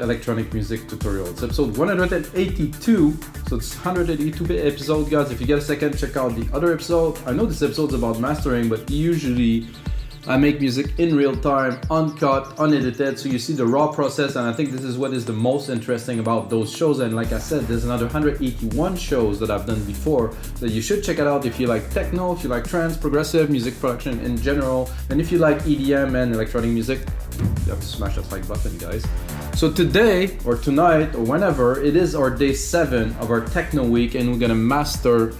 electronic music tutorial. It's episode 182, so it's 182 episode, guys. If you get a second, check out the other episode. I know this episode's about mastering, but usually I make music in real time, uncut, unedited, so you see the raw process, and I think this is what is the most interesting about those shows. And like I said, there's another 181 shows that I've done before that you should check it out if you like techno, if you like trance, progressive music production in general, and if you like EDM and electronic music. You have to smash that like button, guys. So today, or tonight, or whenever, it is our day 7 of our techno week, and we're gonna master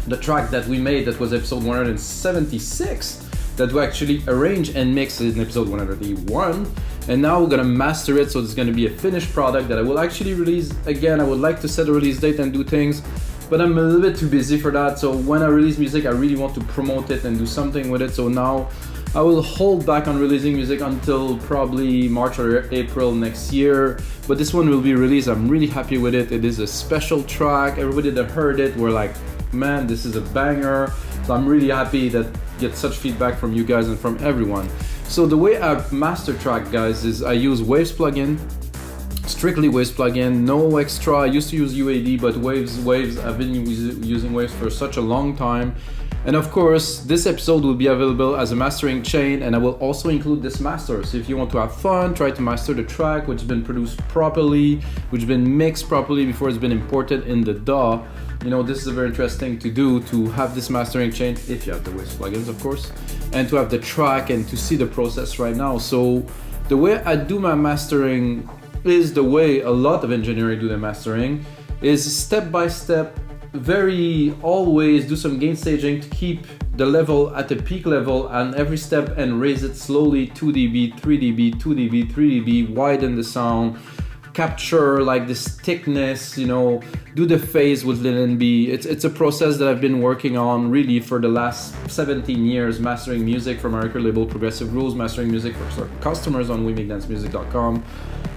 the track that we made that was episode 176 that we actually arranged and mixed in episode 181, and now we're gonna master it, so it's gonna be a finished product that I will actually release. Again, I would like to set a release date and do things, but I'm a little bit too busy for that. So when I release music, I really want to promote it and do something with it, so now I will hold back on releasing music until probably March or April next year, but this one will be released. I'm really happy with it. It is a special track. Everybody that heard it were like, man, this is a banger. So I'm really happy that get such feedback from you guys and from everyone. So the way I master track, guys, is I use Waves plugin, strictly Waves plugin, no extra. I used to use UAD, but Waves, I've been using Waves for such a long time. And of course, this episode will be available as a mastering chain, and I will also include this master. So if you want to have fun, try to master the track, which has been produced properly, which has been mixed properly before it's been imported in the DAW. You know, this is very interesting to do, to have this mastering chain, if you have the Waves plugins, of course, and to have the track and to see the process right now. So the way I do my mastering is the way a lot of engineering do their mastering, is step by step. Very always do some gain staging to keep the level at the peak level and every step, and raise it slowly 2 dB, 3 dB, 2 dB, 3 dB, widen the sound, capture like this thickness, you know, do the phase with LINMB. It's a process that I've been working on really for the last 17 years, mastering music for my record label Progressive Rules, mastering music for customers on WeMakeDanceMusic.com.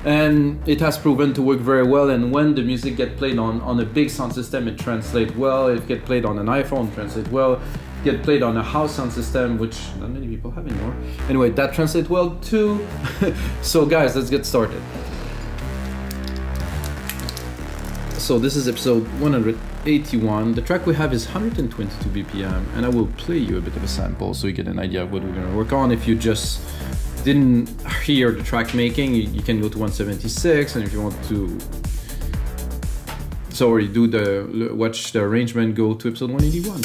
And it has proven to work very well, and when the music get played on a big sound system, it translates well. If it get played on an iPhone, it translates well. Get played on a house sound system, which not many people have anymore. Anyway, that translates well too. So guys, let's get started. So this is episode 181. The track we have is 122 BPM, and I will play you a bit of a sample so you get an idea of what we're gonna work on. If you just didn't hear the track making, you can go to 176, and if you want to watch the arrangement, go to episode 181.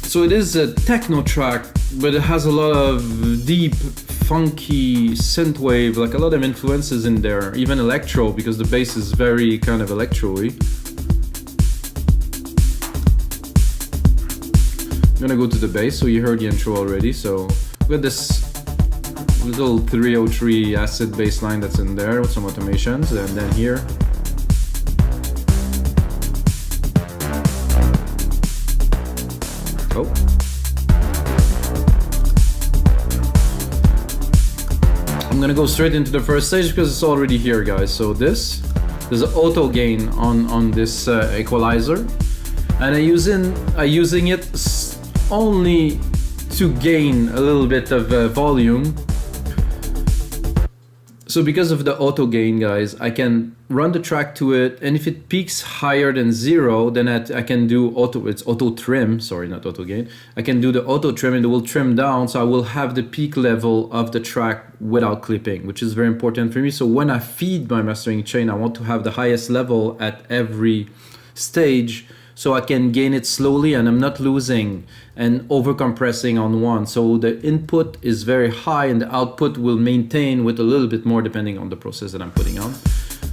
So it is a techno track, but it has a lot of deep, funky synthwave, like a lot of influences in there, even electro, because the bass is very kind of electro-y. I'm gonna go to the bass, so you heard the intro already. So we got this little 303 acid bass line that's in there with some automations, and then here I'm gonna go straight into the first stage because it's already here, guys. So there's an auto gain on this equalizer, and I'm using it only to gain a little bit of volume. So because of the auto gain, guys, I can run the track to it, and if it peaks higher than 0, then I can do auto trim, sorry, not auto gain. I can do the auto trim, and it will trim down, so I will have the peak level of the track without clipping, which is very important for me. So when I feed my mastering chain, I want to have the highest level at every stage, so I can gain it slowly and I'm not losing and over compressing on one. So the input is very high and the output will maintain with a little bit more depending on the process that I'm putting on.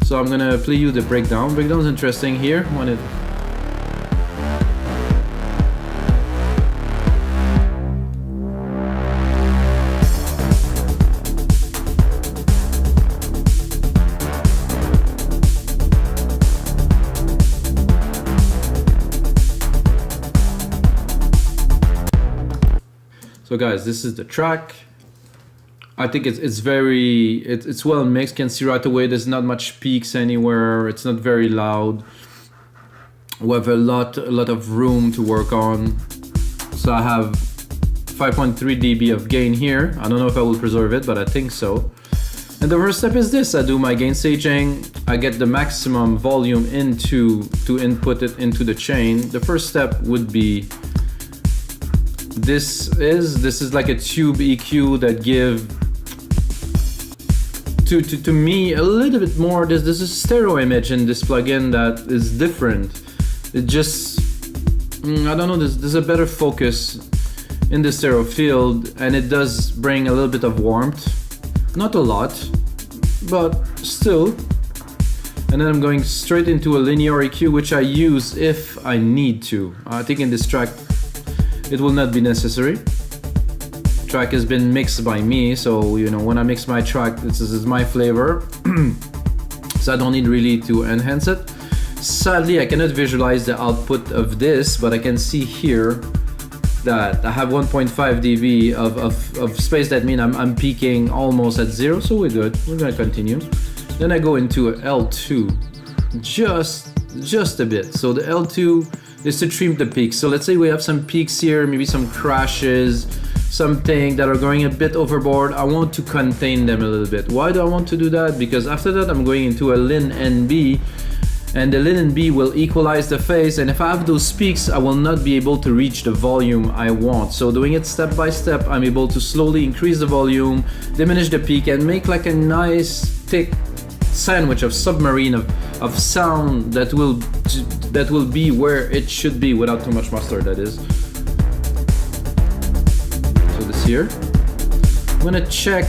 So I'm gonna play you the breakdown. Breakdown is interesting here. So guys, this is the track. I think it's well mixed. Can see right away there's not much peaks anywhere. It's not very loud. We have a lot of room to work on. So I have 5.3 dB of gain here. I don't know if I will preserve it, but I think so. And the first step is this: I do my gain staging, I get the maximum volume to input it into the chain. The first step would be this is like a tube EQ that give to me a little bit more. There's a stereo image in this plugin that is different. It just I don't know, there's a better focus in the stereo field, and it does bring a little bit of warmth. Not a lot, but still. And then I'm going straight into a linear EQ, which I use if I need to. I think in this track it will not be necessary. Track has been mixed by me, so you know, when I mix my track, this is my flavor. So I don't need really to enhance it. Sadly, I cannot visualize the output of this, but I can see here that I have 1.5 dB of space. That means I'm peaking almost at zero, so we're good. We're gonna continue. Then I go into a L2, just a bit. So the L2 is to trim the peaks. So let's say we have some peaks here, maybe some crashes, something that are going a bit overboard. I want to contain them a little bit. Why do I want to do that? Because after that I'm going into a LINMB, and the LINMB will equalize the phase, and if I have those peaks, I will not be able to reach the volume I want. So doing it step by step, I'm able to slowly increase the volume, diminish the peak, and make like a nice thick sandwich of submarine of sound that will be where it should be without too much mustard, that is. So this here. I'm gonna check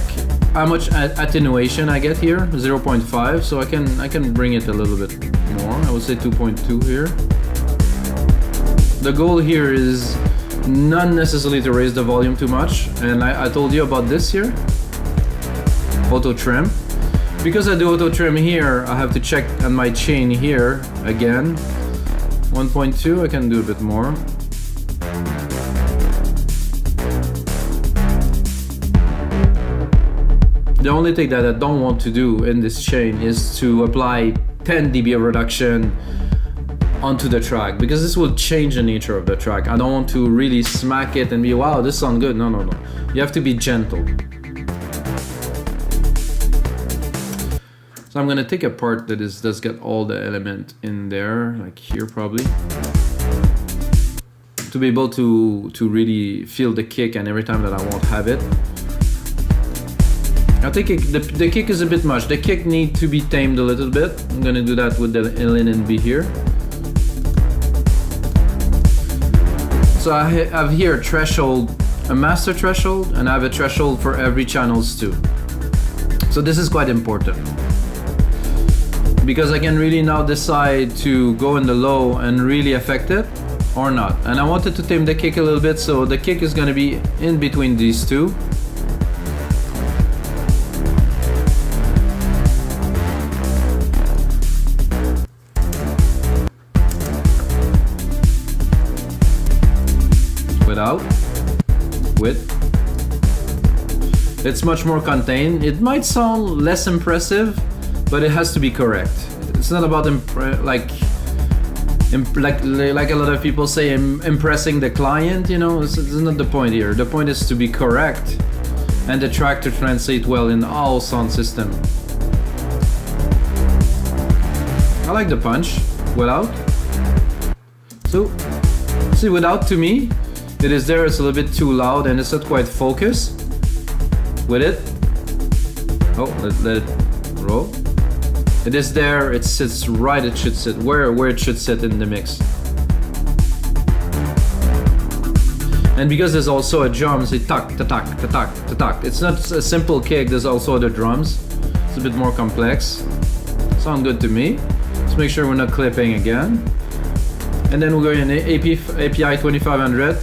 how much attenuation I get here, 0.5, so I can bring it a little bit more. I would say 2.2 here. The goal here is not necessarily to raise the volume too much, and I told you about this here, auto trim. Because I do auto trim here, I have to check on my chain here again. 1.2, I can do a bit more. The only thing that I don't want to do in this chain is to apply 10 dB of reduction onto the track, because this will change the nature of the track. I don't want to really smack it and be, wow, this sounds good. No. You have to be gentle. So I'm gonna take a part that does get all the element in there, like here probably, to be able to really feel the kick and every time that I won't have it. I think the kick is a bit much. The kick needs to be tamed a little bit. I'm gonna do that with the LINMB here. So I have here a threshold, a master threshold, and I have a threshold for every channels too. So this is quite important, because I can really now decide to go in the low and really affect it or not. And I wanted to tame the kick a little bit, so the kick is gonna be in between these two. Without, with. It's much more contained. It might sound less impressive, but it has to be correct. It's not about like a lot of people say, impressing the client. You know, it's not the point here. The point is to be correct, and the track to translate well in all sound system. I like the punch without. So see, without, to me, it is there. It's a little bit too loud and it's not quite focused. With it, oh, let it roll. It is there. It sits right. It should sit where it should sit in the mix. And because there's also a drum, say tak ta tak ta tak ta tak. It's not a simple kick. There's also the drums. It's a bit more complex. Sound good to me. Let's make sure we're not clipping again. And then we're going in API2500.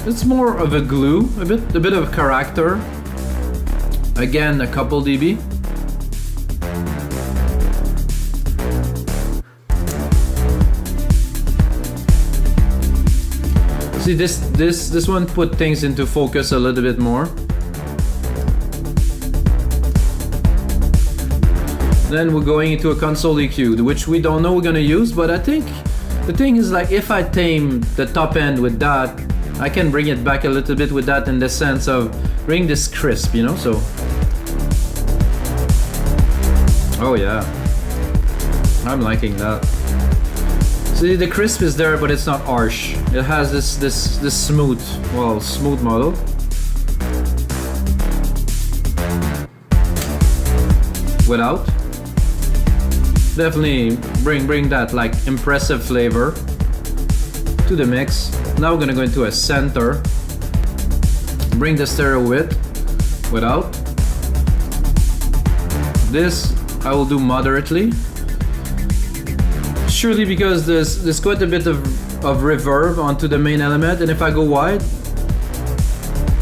It's more of a glue, a bit of character. Again, a couple dB. See, this one put things into focus a little bit more. Then we're going into a console EQ, which we don't know we're gonna use, but I think the thing is, like, if I tame the top end with that, I can bring it back a little bit with that, in the sense of bring this crisp, you know, so. Oh yeah, I'm liking that. See, the crisp is there, but it's not harsh. It has this smooth, well, smooth model. Without. Definitely bring that like impressive flavor to the mix. Now we're gonna go into a center. Bring the stereo width without. This I will do moderately. Surely because there's quite a bit of reverb onto the main element, and if I go wide,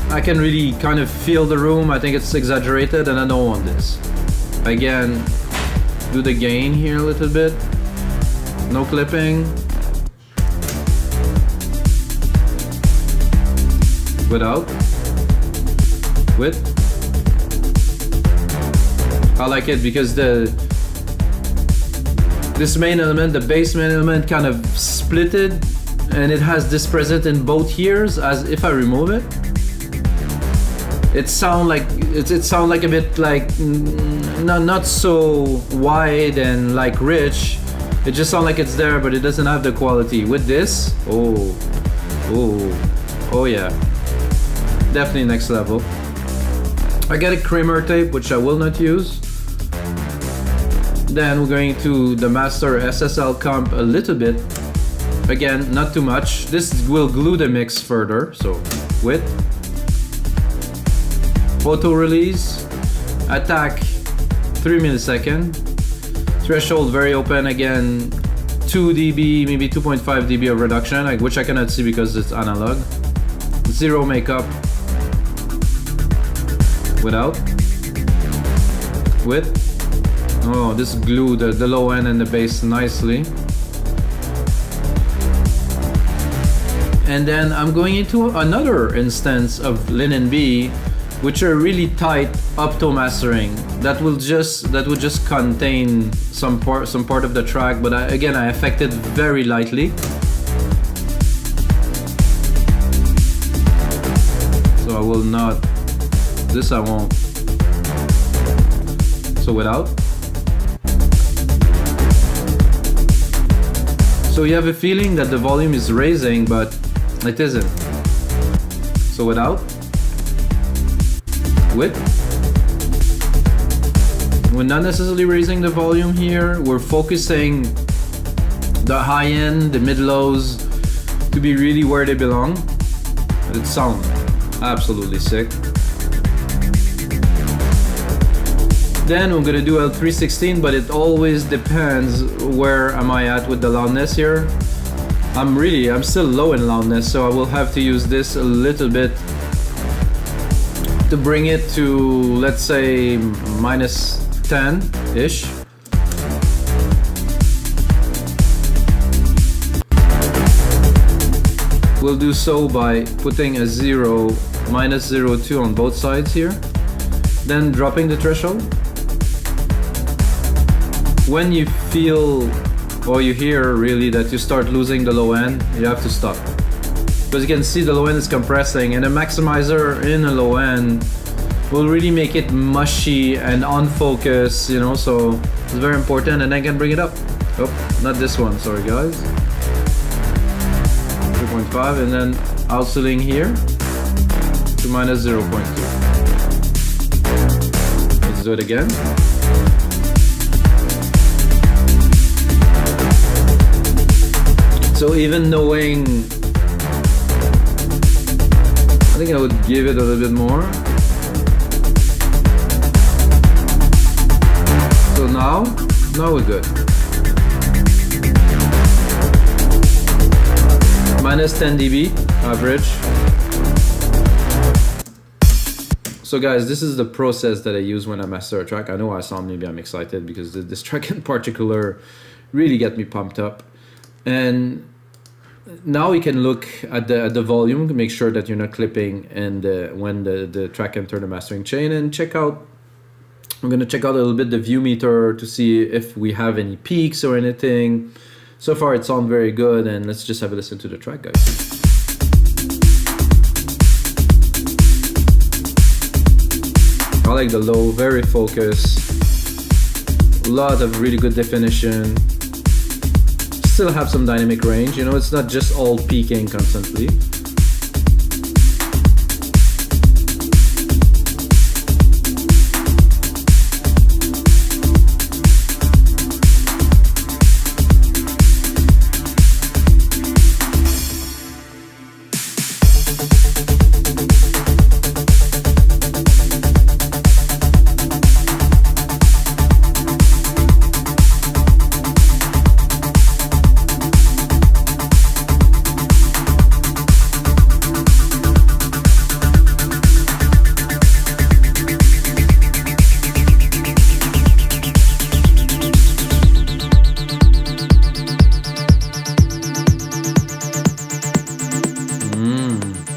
I can really kind of feel the room. I think it's exaggerated, and I don't want this. Again, do the gain here a little bit. No clipping. Without. With. I like it because this main element, the bass main element, kind of splitted, and it has this present in both ears. As if I remove it, it sound like a bit like not so wide and like rich. It just sounds like it's there, but it doesn't have the quality. With this, oh yeah, definitely next level. I got a creamer tape, which I will not use. Then we're going to the master SSL Comp a little bit. Again, not too much. This will glue the mix further. So with photo release, attack 3 millisecond, threshold very open, again 2 dB, maybe 2.5 dB of reduction, like, which I cannot see because it's analog. Zero makeup. Without. With. Oh, this glued the low end and the bass nicely. And then I'm going into another instance of LINMB, which are really tight opto mastering. That will just contain some part of the track, but I affected very lightly. So I will not. This I won't. So without. So you have a feeling that the volume is raising, but it isn't. So without. With. We're not necessarily raising the volume here. We're focusing the high end, the mid lows to be really where they belong. But it sounds absolutely sick. Then we're gonna do L316, but it always depends where am I at with the loudness here. I'm still low in loudness, so I will have to use this a little bit to bring it to, let's say, minus 10-ish. We'll do so by putting a minus 0.2 on both sides here. Then dropping the threshold. When you feel or you hear really that you start losing the low end, you have to stop. Because you can see the low end is compressing, and a maximizer in a low end will really make it mushy and unfocused, you know, so it's very important. And I can bring it up. Oh, not this one, sorry guys. 3.5, and then oscillating here to minus 0.2. Let's do it again. So even knowing, I think I would give it a little bit more. So now we're good. Minus 10 dB average. So guys, this is the process that I use when I master a track. I know I sound, maybe I'm excited because this track in particular really get me pumped up. And now you can look at the volume to make sure that you're not clipping and when the track enter the mastering chain, and check out. I'm gonna check out a little bit the view meter to see if we have any peaks or anything. So far it sounds very good, and let's just have a listen to the track, guys. like the low, very focused. A lot of really good definition. Still have some dynamic range, you know, it's not just all peaking constantly.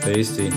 Tasty.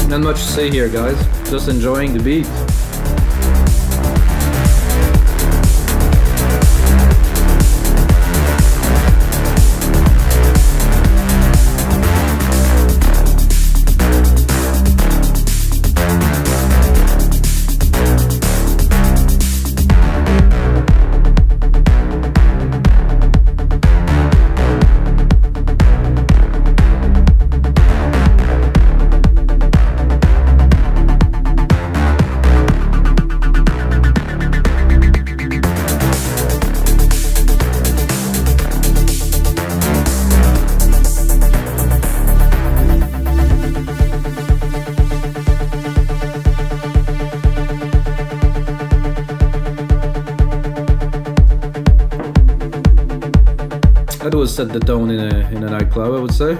Not much to say here, guys. Just enjoying the beat. That would set the tone in a nightclub, I would say.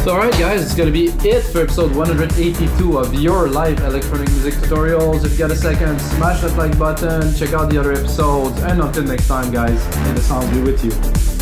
So alright guys, it's gonna be it for episode 182 of your live electronic music tutorials. If you got a second, smash that like button, check out the other episodes, and until next time guys, may the sound be with you.